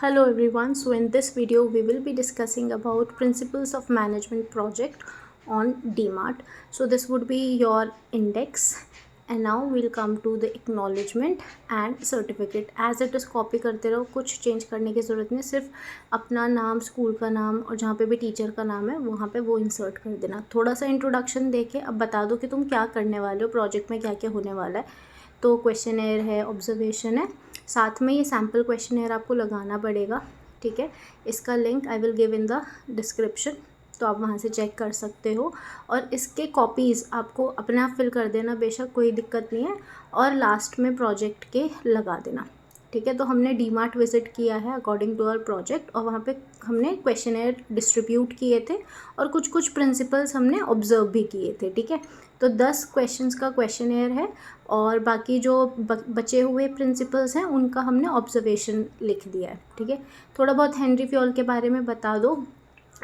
Hello everyone, so in this video we will be discussing about principles of management project on DMART. So this would be your index and now we'll come to the acknowledgement and certificate. As it is copy करते रहो, कुछ change करने की ज़रूरत नहीं, सिर्फ अपना नाम, स्कूल का नाम और जहाँ पे भी टीचर का नाम है वहाँ पे वो इंसर्ट कर देना. थोड़ा सा इंट्रोडक्शन देके अब बता दो कि तुम क्या करने वाले हो, प्रोजेक्ट में क्या क्या होने वाला है. तो क्वेश्चनेयर है, ऑब्जर्वेशन है, साथ में ये सैम्पल क्वेश्चनेयर आपको लगाना पड़ेगा. ठीक है, इसका link I will give in the description, तो आप वहाँ से चेक कर सकते हो. और इसके कॉपीज़ आपको अपने आप फिल कर देना, बेशक कोई दिक्कत नहीं है, और लास्ट में प्रोजेक्ट के लगा देना. ठीक है, तो हमने डीमार्ट विज़िट किया है अकॉर्डिंग टू आवर प्रोजेक्ट और वहाँ पे हमने क्वेश्चनेयर डिस्ट्रीब्यूट किए थे और कुछ प्रिंसिपल्स हमने ऑब्ज़र्व भी किए थे. ठीक है, तो 10 क्वेश्चंस का क्वेश्चनेयर है और बाकी जो बचे हुए प्रिंसिपल्स हैं उनका हमने ऑब्जर्वेशन लिख दिया है. ठीक है, थोड़ा बहुत हेनरी फ्योल के बारे में बता दो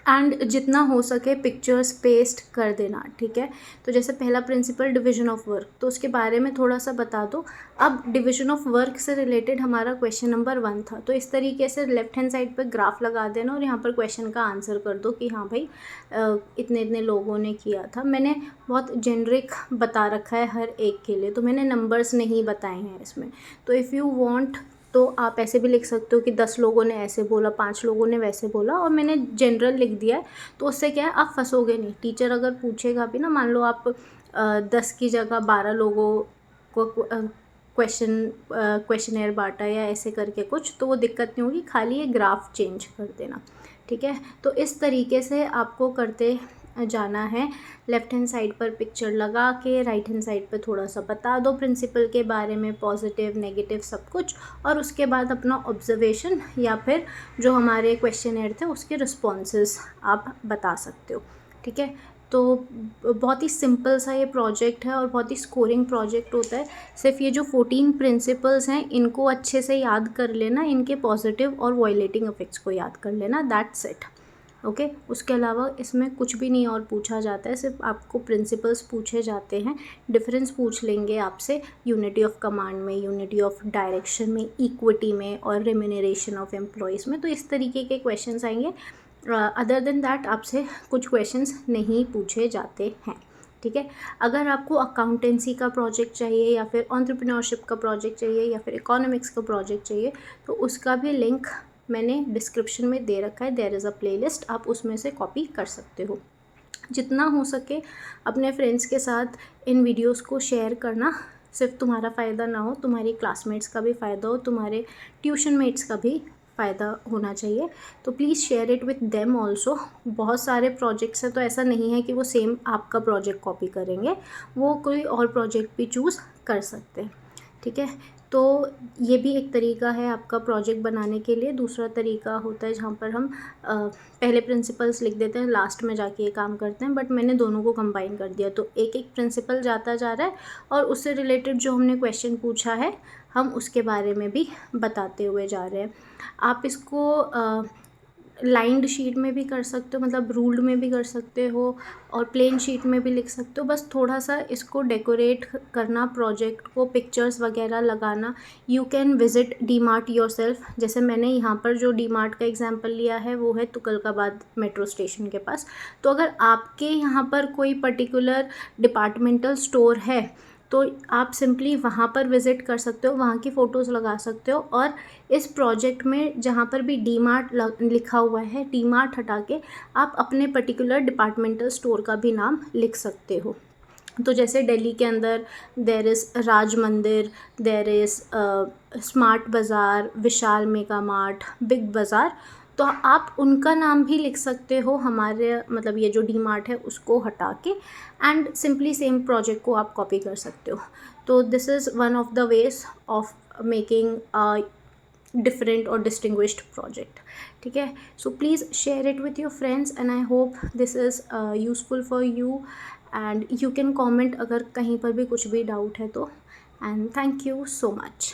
एंड जितना हो सके पिक्चर्स पेस्ट कर देना. ठीक है, तो जैसे पहला प्रिंसिपल डिवीजन ऑफ वर्क, तो उसके बारे में थोड़ा सा बता दो. अब डिवीजन ऑफ वर्क से रिलेटेड हमारा क्वेश्चन नंबर 1 था, तो इस तरीके से लेफ्ट हैंड साइड पर ग्राफ लगा देना और यहाँ पर क्वेश्चन का आंसर कर दो कि हाँ भाई इतने इतने लोगों ने किया था. मैंने बहुत जेनरिक बता रखा है हर एक के लिए, तो मैंने नंबर्स नहीं बताए हैं इसमें. तो इफ़ यू वांट तो आप ऐसे भी लिख सकते हो कि 10 लोगों ने ऐसे बोला, 5 लोगों ने वैसे बोला, और मैंने जनरल लिख दिया है. तो उससे क्या है, आप फंसोगे नहीं. टीचर अगर पूछेगा भी ना, मान लो आप 10 की जगह 12 लोगों को क्वेश्चनेयर बांटा या ऐसे करके कुछ, तो वो दिक्कत नहीं होगी. खाली ये ग्राफ चेंज कर देना. ठीक है, तो इस तरीके से आपको करते जाना है. लेफ़्ट हैंड साइड पर पिक्चर लगा के राइट हैंड साइड पर थोड़ा सा बता दो प्रिंसिपल के बारे में, पॉजिटिव नेगेटिव सब कुछ, और उसके बाद अपना ऑब्जर्वेशन या फिर जो हमारे क्वेश्चनेयर थे उसके रिस्पॉन्सेस आप बता सकते हो. ठीक है, तो बहुत ही सिंपल सा ये प्रोजेक्ट है और बहुत ही स्कोरिंग प्रोजेक्ट होता है. सिर्फ ये जो 14 प्रिंसिपल्स हैं इनको अच्छे से याद कर लेना, इनके पॉजिटिव और वायलेटिंग इफेक्ट्स को याद कर लेना, दैट्स इट. ओके, उसके अलावा इसमें कुछ भी नहीं और पूछा जाता है, सिर्फ आपको प्रिंसिपल्स पूछे जाते हैं. डिफरेंस पूछ लेंगे आपसे यूनिटी ऑफ कमांड में, यूनिटी ऑफ डायरेक्शन में, इक्विटी में और रेम्यूनरेशन ऑफ एम्प्लॉयज़ में. तो इस तरीके के क्वेश्चंस आएंगे. अदर देन दैट आपसे कुछ क्वेश्चंस नहीं पूछे जाते हैं. ठीक है, अगर आपको अकाउंटेंसी का प्रोजेक्ट चाहिए या फिर एंटरप्रेन्योरशिप का प्रोजेक्ट चाहिए या फिर इकोनॉमिक्स का प्रोजेक्ट चाहिए, तो उसका भी लिंक मैंने डिस्क्रिप्शन में दे रखा है. देयर इज़ अ प्लेलिस्ट, आप उसमें से कॉपी कर सकते हो. जितना हो सके अपने फ्रेंड्स के साथ इन वीडियोस को शेयर करना. सिर्फ तुम्हारा फ़ायदा ना हो, तुम्हारी क्लासमेट्स का भी फ़ायदा हो, तुम्हारे ट्यूशन मेट्स का भी फ़ायदा होना चाहिए. तो please share it with them also. बहुत सारे प्रोजेक्ट्स हैं, तो ऐसा नहीं है कि वो सेम आपका प्रोजेक्ट कॉपी करेंगे, वो कोई और प्रोजेक्ट भी चूज़ कर सकते हैं. ठीक है, तो ये भी एक तरीका है आपका प्रोजेक्ट बनाने के लिए. दूसरा तरीका होता है जहाँ पर हम पहले प्रिंसिपल्स लिख देते हैं, लास्ट में जाके ये काम करते हैं, बट मैंने दोनों को कंबाइन कर दिया. तो एक एक प्रिंसिपल जाता जा रहा है और उससे रिलेटेड जो हमने क्वेश्चन पूछा है हम उसके बारे में भी बताते हुए जा रहे हैं. आप इसको लाइंड शीट में भी कर सकते हो, मतलब रूल्ड में भी कर सकते हो और प्लेन शीट में भी लिख सकते हो. बस थोड़ा सा इसको डेकोरेट करना, प्रोजेक्ट को पिक्चर्स वगैरह लगाना. You can visit DMart yourself. जैसे मैंने यहाँ पर जो डीमार्ट का एग्जांपल लिया है वो है तुगलकाबाद मेट्रो स्टेशन के पास. तो अगर आपके यहाँ पर कोई पर्टिकुलर डिपार्टमेंटल स्टोर है तो आप सिंपली वहाँ पर विज़िट कर सकते हो, वहाँ की फ़ोटोज़ लगा सकते हो, और इस प्रोजेक्ट में जहाँ पर भी डीमार्ट लिखा हुआ है, डीमार्ट हटा के आप अपने पर्टिकुलर डिपार्टमेंटल स्टोर का भी नाम लिख सकते हो. तो जैसे दिल्ली के अंदर देयर इज़ राज मंदिर, देयर इज़ स्मार्ट बाज़ार, विशाल मेगा मार्ट, बिग बाज़ार, तो आप उनका नाम भी लिख सकते हो. हमारे मतलब ये जो डीमार्ट है उसको हटा के, एंड सिंपली सेम प्रोजेक्ट को आप कॉपी कर सकते हो. तो this is one of the ways of making a different और डिस्टिंग्विश्ड प्रोजेक्ट. ठीक है, so please share it with your friends and I hope this is useful for you. And you can comment अगर कहीं पर भी कुछ भी doubt है तो. And thank you so much.